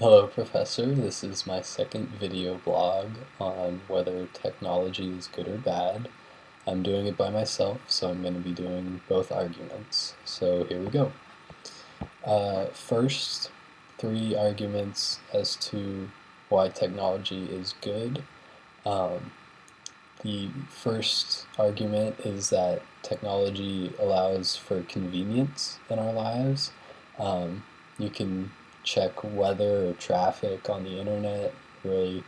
Hello, Professor. This is my second video blog on whether technology is good or bad. I'm doing it by myself, so I'm going to be doing both arguments. So here we go. First, three arguments as to why technology is good. The first argument is that technology allows for convenience in our lives. You can check weather or traffic on the internet really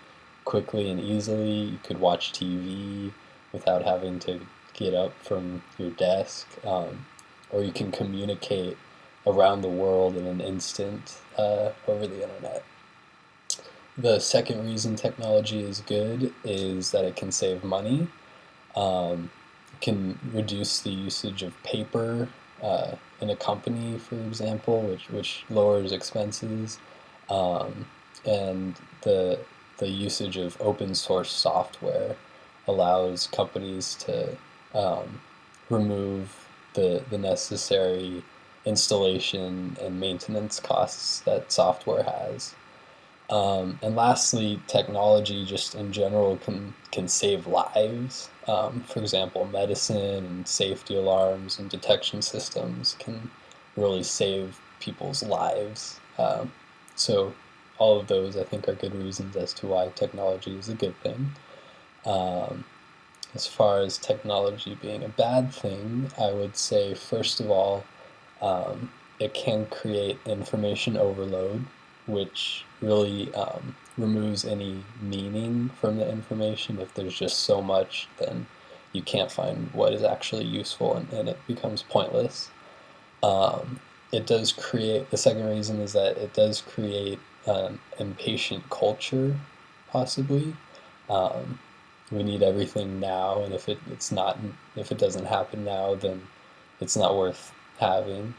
quickly and easily. You could watch TV without having to get up from your desk, or you can communicate around the world in an instant over the internet. The second reason technology is good is that it can save money. It can reduce the usage of paper in a company, for example, which lowers expenses, and the usage of open source software allows companies to remove the necessary installation and maintenance costs that software has. And lastly, technology just in general can save lives. For example, medicine and safety alarms and detection systems can really save people's lives. So all of those, I think, are good reasons as to why technology is a good thing. As far as technology being a bad thing, I would say, first of all, it can create information overload, which really removes any meaning from the information. If there's just so much, then you can't find what is actually useful, and it becomes pointless. It does create, the second reason is that it does create impatient culture, possibly. We need everything now, and if it doesn't happen now, then it's not worth having.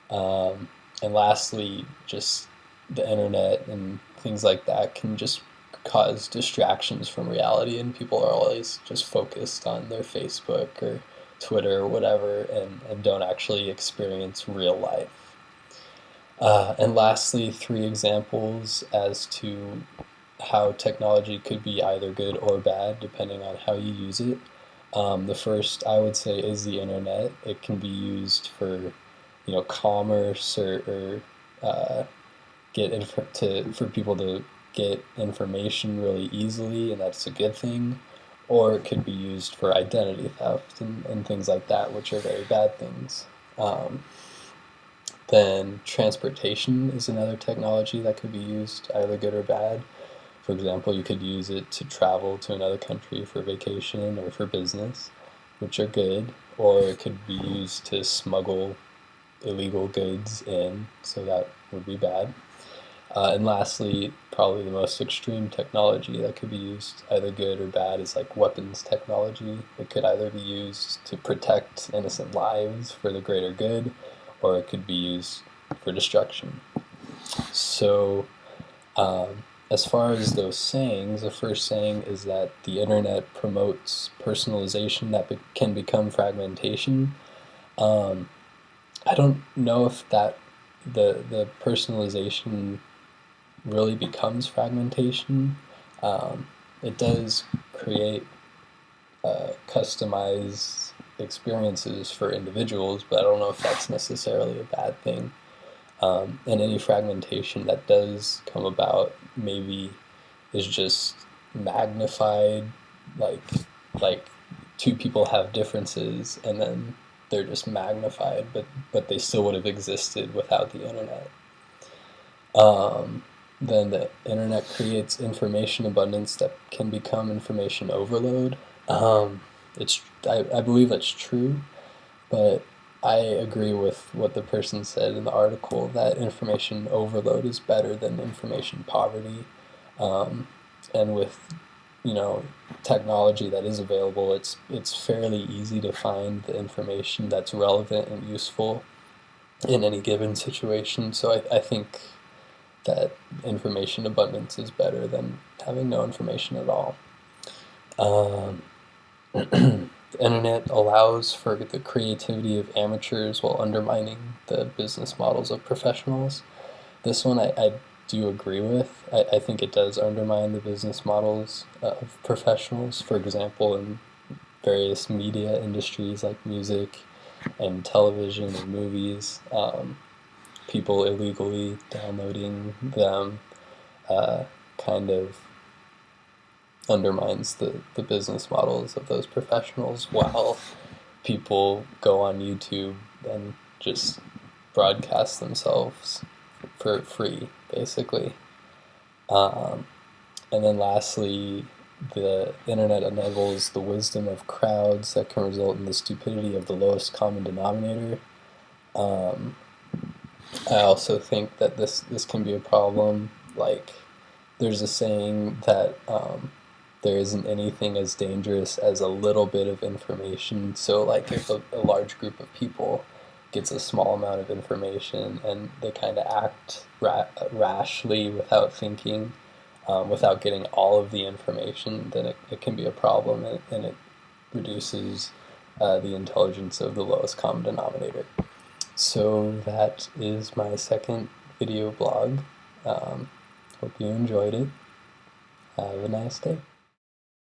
And lastly, just the internet and things like that can just cause distractions from reality, and people are always just focused on their Facebook or Twitter or whatever, and don't actually experience real life. And lastly, three examples as to how technology could be either good or bad depending on how you use it. The first, I would say, is the internet. It can be used for commerce or for people to get information really easily, and that's a good thing. Or it could be used for identity theft and things like that, which are very bad things. Then transportation is another technology that could be used either good or bad. For example, you could use it to travel to another country for vacation or for business, which are good, or it could be used to smuggle illegal goods in, so that would be bad. And lastly, probably the most extreme technology that could be used either good or bad is like weapons technology. It could either be used to protect innocent lives for the greater good, or it could be used for destruction. So as far as those sayings, the first saying is that the internet promotes personalization that can become fragmentation. I don't know if the personalization really becomes fragmentation. It does create customized experiences for individuals, but I don't know if that's necessarily a bad thing. And any fragmentation that does come about maybe is just magnified, like two people have differences and then they're just magnified, but they still would have existed without the internet. Then the internet creates information abundance that can become information overload. I believe that's true, but I agree with what the person said in the article, that information overload is better than information poverty. And with technology that is available, it's fairly easy to find the information that's relevant and useful in any given situation. So I think that information abundance is better than having no information at all. The internet allows for the creativity of amateurs while undermining the business models of professionals. This one I do you agree with? I think it does undermine the business models of professionals. For example, in various media industries like music and television and movies, people illegally downloading them uh, kind of undermines the business models of those professionals, while people go on YouTube and just broadcast themselves for free, basically. Um, and then lastly, the internet enables the wisdom of crowds that can result in the stupidity of the lowest common denominator. Um, I also think that this can be a problem. Like, there's a saying that there isn't anything as dangerous as a little bit of information. So, like, if a large group of people gets a small amount of information and they kind of act rashly without thinking, without getting all of the information, then it can be a problem, and it reduces the intelligence of the lowest common denominator. So that is my second video blog. Hope you enjoyed it. Have a nice day.